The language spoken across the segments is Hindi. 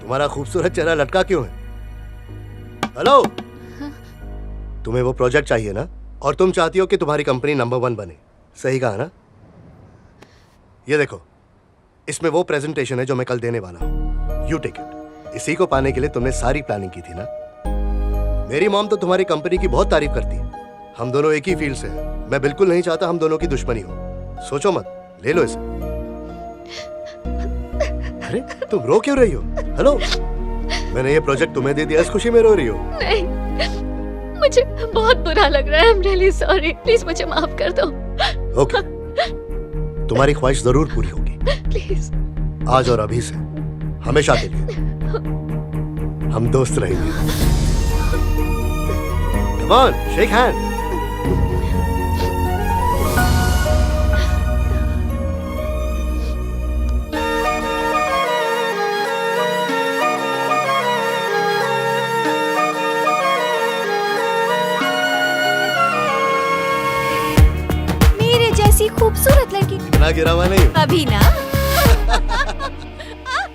तुम्हारा खूबसूरत चेहरा लटका क्यों है? हेलो, तुम्हें वो प्रोजेक्ट चाहिए ना, और तुम चाहती हो कि तुम्हारी कंपनी नंबर 1 बने, सही कहा ना? ये देखो, इसमें वो प्रेजेंटेशन है जो मैं कल देने वाला हूँ। You take it. इसी को पाने के लिए तुमने सारी प्लानिंग की थी ना? मेरी मॉम तो तुम्हारी कंपनी की बहुत तारीफ करती है। हम दोनों एक ही फील्ड से हैं। मैं बिल्कुल नहीं चाहता हम दोनों की दुश्मनी हो। सोचो मत, ले लो इसे। अरे तुम रो क्यों रही हो? हेलो, मैंने ये प्रोजेक्ट तुम्हें दे दिया, इस खुशी में रो रही हो? नहीं, मुझे बहुत बुरा लग रहा है। I'm really sorry. प्लीज मुझे माफ कर दो। ओके, तुम्हारी ख्वाहिश जरूर पूरी होगी। प्लीज। आज और अभी से, हमेशा के लिए हम दोस्त रहेंगे। Come on, shake hand. खूबसूरत लड़की इतना गिरा हुआ नहीं हूँ। अभी ना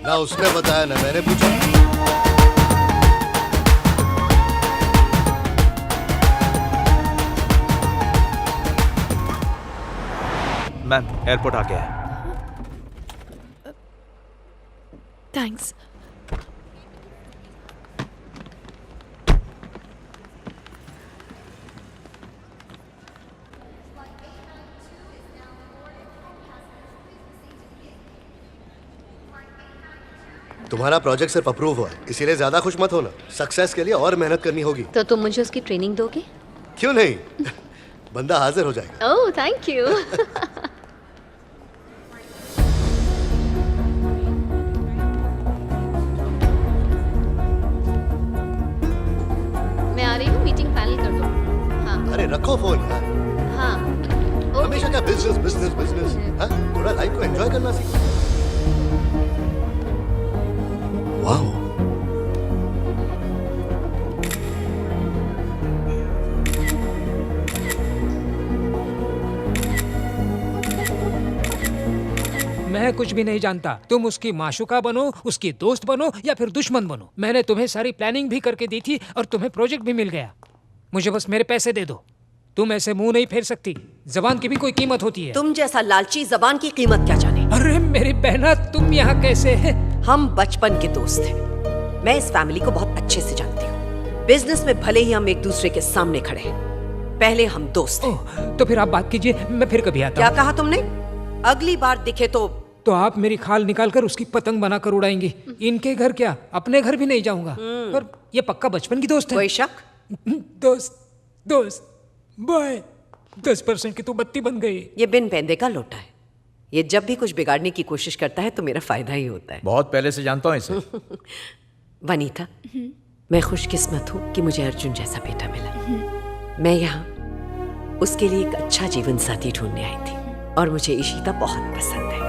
ना उसने बताया ना मैंने पूछा। मैम, एयरपोर्ट आ गया है। थैंक्स। तुम्हारा प्रोजेक्ट सिर्फ अप्रूव हुआ है, इसीलिए ज्यादा खुश मत होना। सक्सेस के लिए और मेहनत करनी होगी। तो तुम मुझे उसकी ट्रेनिंग दोगे? क्यों नहीं? बंदा हाजिर हो जाएगा। ओह, थैंक यू। मैं आ रही हूँ, मीटिंग फाइनल कर दो। हाँ। अरे रखो फोन यार। हाँ। हमेशा क्या बिजनेस बिजनेस बिजनेस? हाँ, थोड़ा लाइफ को एंजॉय करना सीखो। वाओ, मैं कुछ भी नहीं जानता। तुम उसकी माशुका बनो, उसकी दोस्त बनो या फिर दुश्मन बनो। मैंने तुम्हें सारी प्लानिंग भी करके दी थी और तुम्हें प्रोजेक्ट भी मिल गया। मुझे बस मेरे पैसे दे दो। तुम ऐसे मुंह नहीं फेर सकती। जबान की भी कोई कीमत होती है। तुम जैसा लालची जबान की कीमत क्या जाने। अरे मेरी बहना, तुम यहाँ कैसे है? हम बचपन के दोस्त हैं। मैं इस फैमिली को बहुत अच्छे से जानती हूँ। बिजनेस में भले ही हम एक दूसरे के सामने खड़े हैं, पहले हम दोस्त हैं। तो फिर आप बात कीजिए, मैं फिर कभी आता क्या हूँ। कहा तुमने? अगली बार दिखे तो आप मेरी खाल निकालकर उसकी पतंग बनाकर उड़ाएंगी। इनके घर क्या, अपने घर भी नहीं जाऊंगा। पर ये पक्का बचपन की दोस्त है। कोई शक? दोस्त दोस्त बाय। 10% की तो बत्ती बन गई। ये बिन पैंदे का लोटा है। ये जब भी कुछ बिगाड़ने की कोशिश करता है तो मेरा फायदा ही होता है। बहुत पहले से जानता हूँ इसे। वनीता, मैं खुशकिस्मत हूँ कि मुझे अर्जुन जैसा बेटा मिला। मैं यहाँ उसके लिए एक अच्छा जीवन साथी ढूंढने आई थी और मुझे इशिता बहुत पसंद है।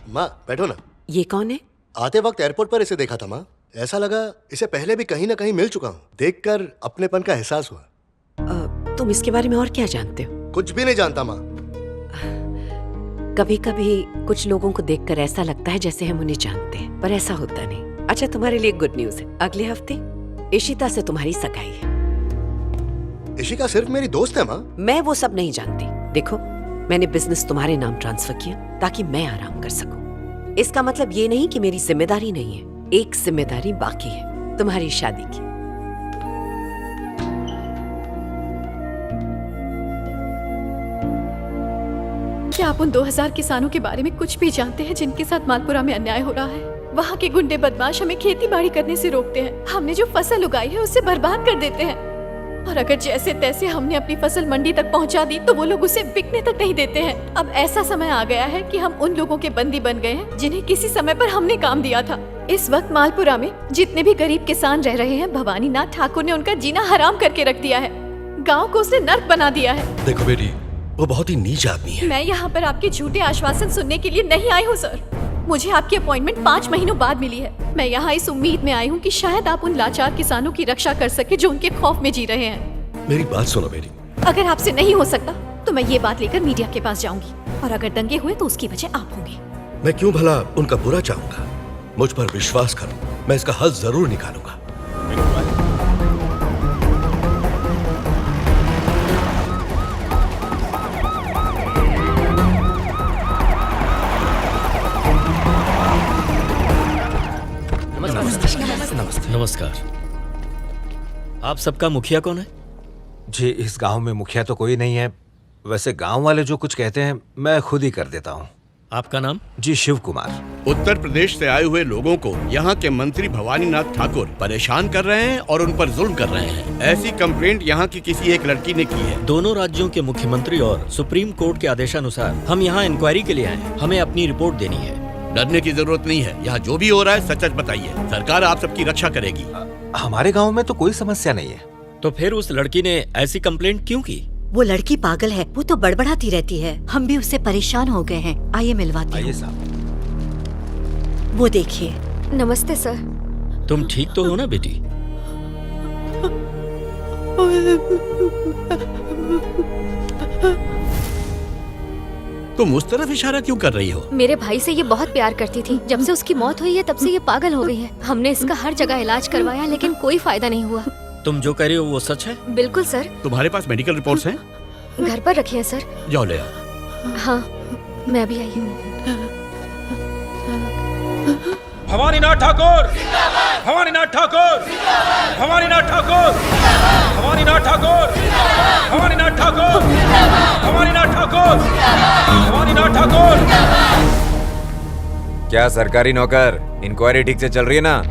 माँ बैठो ना। ये कौन है? आते वक्त एयरपोर्ट पर इसे देखा था माँ। ऐसा लगा इसे पहले भी कहीं ना कहीं मिल चुका हूँ। देखकर अपनेपन का एहसास हुआ। तुम इसके बारे में और क्या जानते हो? कुछ भी नहीं जानता माँ। कभी कभी कुछ लोगों को देखकर ऐसा लगता है जैसे हम उन्हें जानते हैं, पर ऐसा होता नहीं। अच्छा, तुम्हारे लिए गुड न्यूज है। अगले हफ्ते इशिता से तुम्हारी सगाई है। इशिका सिर्फ मेरी दोस्त है माँ। मैं वो सब नहीं जानती। देखो, मैंने बिजनेस तुम्हारे नाम ट्रांसफर किया ताकि मैं आराम कर सकूं। इसका मतलब ये नहीं कि मेरी जिम्मेदारी नहीं है। एक जिम्मेदारी बाकी है, तुम्हारी शादी की। क्या आप उन 2000 किसानों के बारे में कुछ भी जानते हैं जिनके साथ मालपुरा में अन्याय हो रहा है? वहाँ के गुंडे बदमाश हमें खेती बाड़ी करने से रोकते हैं। हमने जो फसल उगाई है उसे बर्बाद कर देते हैं, और अगर जैसे तैसे हमने अपनी फसल मंडी तक पहुंचा दी तो वो लोग उसे बिकने तक नहीं देते हैं। अब ऐसा समय आ गया है कि हम उन लोगों के बंदी बन गए हैं जिन्हें किसी समय पर हमने काम दिया था। इस वक्त मालपुरा में जितने भी गरीब किसान रह रहे हैं, भवानी नाथ ठाकुर ने उनका जीना हराम करके रख दिया है। गांव को उसने नर्क बना दिया है। देखो बेटी, वो बहुत ही नीच आदमी है। मैं यहाँ पर आपके झूठे आश्वासन सुनने के लिए नहीं आई हूँ सर। मुझे आपकी अपॉइंटमेंट 5 महीनों बाद मिली है। मैं यहाँ इस उम्मीद में आई हूँ कि शायद आप उन लाचार किसानों की रक्षा कर सके जो उनके खौफ में जी रहे हैं। मेरी बात सुनो बेटी। अगर आपसे नहीं हो सकता तो मैं ये बात लेकर मीडिया के पास जाऊंगी, और अगर दंगे हुए तो उसकी वजह आप होंगे। मैं क्यों भला उनका बुरा चाहूंगा? मुझ पर विश्वास करो, मैं इसका हल जरूर निकालूंगा। नमस्कार। आप सबका मुखिया कौन है? जी, इस गांव में मुखिया तो कोई नहीं है। वैसे गांव वाले जो कुछ कहते हैं मैं खुद ही कर देता हूँ। आपका नाम? जी, शिव कुमार। उत्तर प्रदेश से आए हुए लोगों को यहाँ के मंत्री भवानी नाथ ठाकुर परेशान कर रहे हैं और उन पर जुल्म कर रहे हैं। ऐसी कंप्लेंट यहाँ की किसी एक लड़की ने की है। दोनों राज्यों के मुख्यमंत्री और सुप्रीम कोर्ट के आदेशानुसार हम यहाँ इंक्वायरी के लिए आए हैं। हमें अपनी रिपोर्ट देनी है। डरने की जरूरत नहीं है। यहाँ जो भी हो रहा है सच सच बताइए। सरकार आप सबकी रक्षा करेगी। हमारे गांव में तो कोई समस्या नहीं है। तो फिर उस लड़की ने ऐसी कंप्लेंट क्यों की? वो लड़की पागल है, वो तो बड़बड़ाती रहती है। हम भी उससे परेशान हो गए हैं। आइए मिलवाती हूँ। आइए साहब। वो देखिए। नमस्ते सर। तुम ठीक तो हो ना बेटी? तुम उस तरफ इशारा क्यों कर रही हो? मेरे भाई से ये बहुत प्यार करती थी। जब से उसकी मौत हुई है तब से ये पागल हो गई है। हमने इसका हर जगह इलाज करवाया लेकिन कोई फायदा नहीं हुआ। तुम जो कह रहे हो वो सच है? बिल्कुल सर। तुम्हारे पास मेडिकल रिपोर्ट्स हैं? घर पर रखे हैं सर। जाओ ले आओ। हाँ, मैं भी आई हूँ। भवानी नाथ ठाकुर, भवानी नाथ ठाकुर, भवानी नाथ ठाकुर, भवानी नाथ ठाकुर, भवानी नाथ ठाकुर, भवानी नाथ ठाकुर, भवानी नाथ ठाकुर। क्या सरकारी नौकर, इंक्वायरी ठीक से चल रही है ना?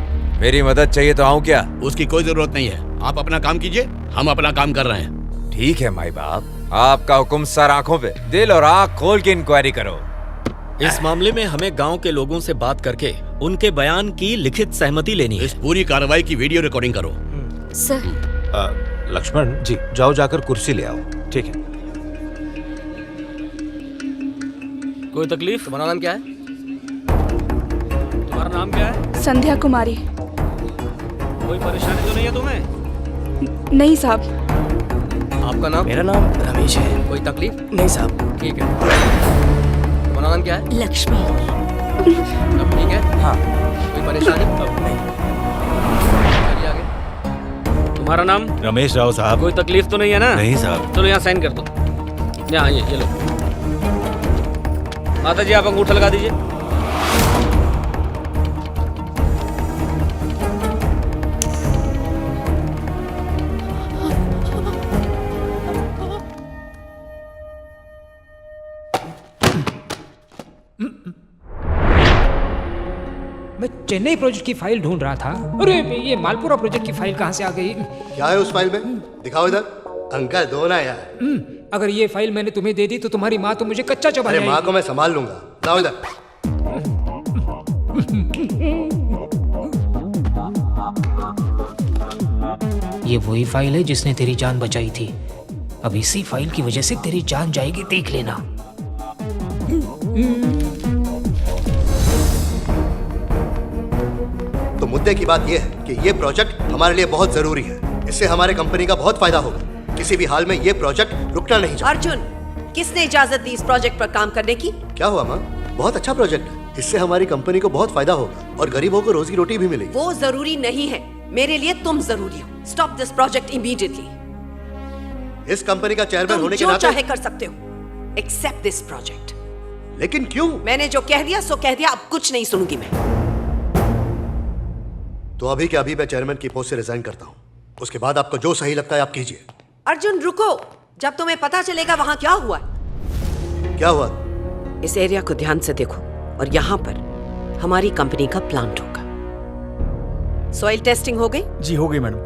मेरी मदद चाहिए तो आऊं क्या? उसकी कोई जरूरत नहीं है। आप अपना काम कीजिए, हम अपना काम कर रहे हैं। ठीक है माई बाप, आपका हुक्म सर आंखों पे। दिल और आंख खोल के इंक्वायरी करो। इस मामले में हमें गांव के लोगों से बात करके उनके बयान की लिखित सहमति लेनी है। इस पूरी कार्रवाई की वीडियो रिकॉर्डिंग करो। सर। लक्ष्मण जी, जाओ जाकर कुर्सी ले आओ। ठीक है। कोई तकलीफ? तुम्हारा नाम क्या है? तुम्हारा नाम क्या है? संध्या कुमारी। कोई परेशानी तो नहीं है तुम्हें? नहीं साहब। आपका नाम? मेरा नाम रमेश है। कोई तकलीफ? नहीं साहब। ठीक है। तुम्हारा नाम क्या है? लक्ष्मी। अब ठीक है? हाँ। कोई परेशानी? अब नहीं। चलिए आगे। तुम्हारा नाम? रमेश राव साहब। कोई तकलीफ तो नहीं है ना? नहीं साहब। चलो यहाँ साइन कर दो। यहाँ ये लो। माता जी, आप अंगूठा लगा दीजिए। मैं चेन्नई प्रोजेक्ट की फाइल ढूंढ रहा था। अरे ये मालपुरा प्रोजेक्ट की फाइल कहाँ से आ गई? क्या है उस फाइल में? दिखाओ इधर। अंकल दो ना यार। अगर ये फाइल मैंने तुम्हें दे दी तो तुम्हारी माँ तो मुझे कच्चा चबा अरे जाएगी। माँ को मैं संभाल लूंगा। लाओ इधर। ये वही फाइल है जिसने तेरी जान बचाई थी। अब इसी फाइल की वजह से तेरी जान जाएगी, देख लेना। तो मुद्दे की बात यह है कि ये प्रोजेक्ट हमारे लिए बहुत जरूरी है। इससे हमारे कंपनी का बहुत फायदा होगा। किसी भी हाल में ये प्रोजेक्ट रुकना नहीं चाहिए। अर्जुन, किसने इजाजत दी इस प्रोजेक्ट पर काम करने की? क्या हुआ माँ? बहुत अच्छा प्रोजेक्ट है। इससे हमारी कंपनी को बहुत फायदा होगा और गरीबों को रोजी रोटी भी मिलेगी। वो जरूरी नहीं है। मेरे लिए तुम जरूरी हो। Stop this project immediately. इस कंपनी का चेयरमैन होने के जो नाते चाहे कर सकते हो, एक्सेप्ट दिस प्रोजेक्ट। लेकिन क्यों? मैंने जो कह दिया सो कह दिया, अब कुछ नहीं सुनूंगी मैं। तो अभी के अभी मैं चेयरमैन की पोस्ट से रिजाइन करता हूँ। उसके बाद आपको जो सही लगता है आप कीजिए। अर्जुन रुको, जब तुम्हें पता चलेगा वहां क्या हुआ। क्या हुआ? इस एरिया को ध्यान से देखो और यहाँ पर हमारी कंपनी का प्लांट होगा। सॉइल टेस्टिंग हो गई? जी हो गई मैडम।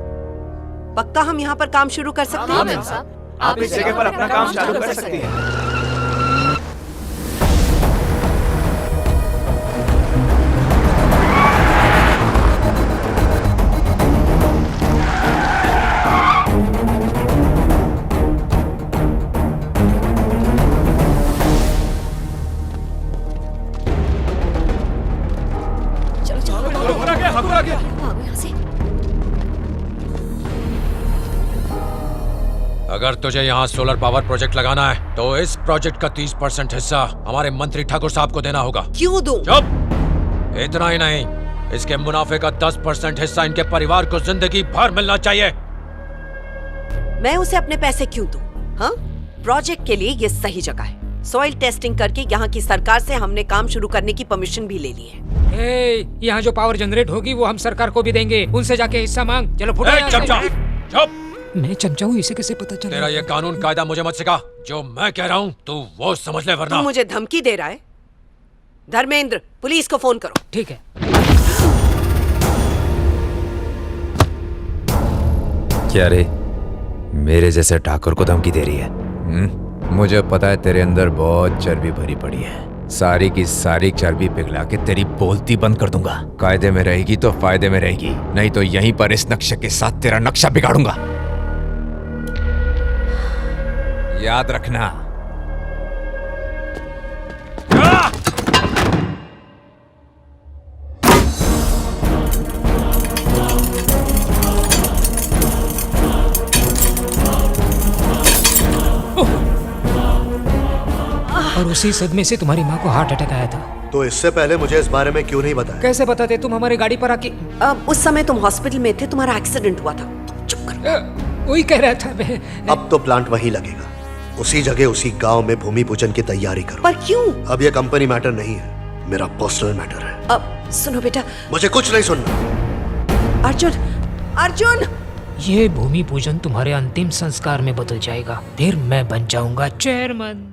पक्का हम यहाँ पर काम शुरू कर सकते हाँ, हैं? मैम साहब। आप इस जगह पर अपना काम चालू कर सकते हैं। अगर तुझे यहाँ सोलर पावर प्रोजेक्ट लगाना है तो इस प्रोजेक्ट का 30% हिस्सा हमारे मंत्री ठाकुर साहब को देना होगा। क्यों दूं? चुप! इतना ही नहीं, इसके मुनाफे का 10% हिस्सा इनके परिवार को जिंदगी भर मिलना चाहिए। मैं उसे अपने पैसे क्यों दूं? हाँ? प्रोजेक्ट के लिए ये सही जगह है। सॉइल टेस्टिंग करके यहाँ की सरकार से हमने काम शुरू करने की परमिशन भी ले ली है। यहाँ जो पावर जनरेट होगी वो हम सरकार को भी देंगे। उनसे जाके हिस्सा मांग। चलो फुटो यहाँ से। चमचा! चुप! मैं चमचा हूँ, इसे कैसे पता चला? तेरा ये कानून कायदा मुझे मत सिखा। जो मैं कह रहा हूँ तू वो समझ ले, वरना तू मुझे धमकी दे रहा है? धर्मेंद्र, पुलिस को फोन करो। ठीक है। क्या रे, मेरे जैसे ठाकुर को धमकी दे रही है? मुझे पता है तेरे अंदर बहुत चर्बी भरी पड़ी है। सारी की सारी चर्बी पिघला के तेरी बोलती बंद कर दूंगा। कायदे में रहेगी तो फायदे में रहेगी, नहीं तो यहीं पर इस नक्शे के साथ तेरा नक्शा बिगाड़ूंगा। याद रखना। और उसी सदमे से तुम्हारी माँ को हार्ट अटैक आया था। तो इससे पहले मुझे इस बारे में क्यों नहीं बताया? कैसे बताते? तुम हमारी गाड़ी पर आके। उस समय तुम हॉस्पिटल में थे, तुम्हारा एक्सीडेंट हुआ था। चुप करो। वही कह रहा था मैं। अब तो प्लांट वहीं लगेगा, उसी जगह उसी गांव में भूमि पूजन की तैयारी करो। पर क्यों? अब ये कंपनी मैटर नहीं है, मेरा पर्सनल मैटर है। अब सुनो बेटा, मुझे कुछ नहीं सुनना। अर्जुन, अर्जुन! ये भूमि पूजन तुम्हारे अंतिम संस्कार में बदल जाएगा। फिर मैं बन जाऊंगा चेयरमैन।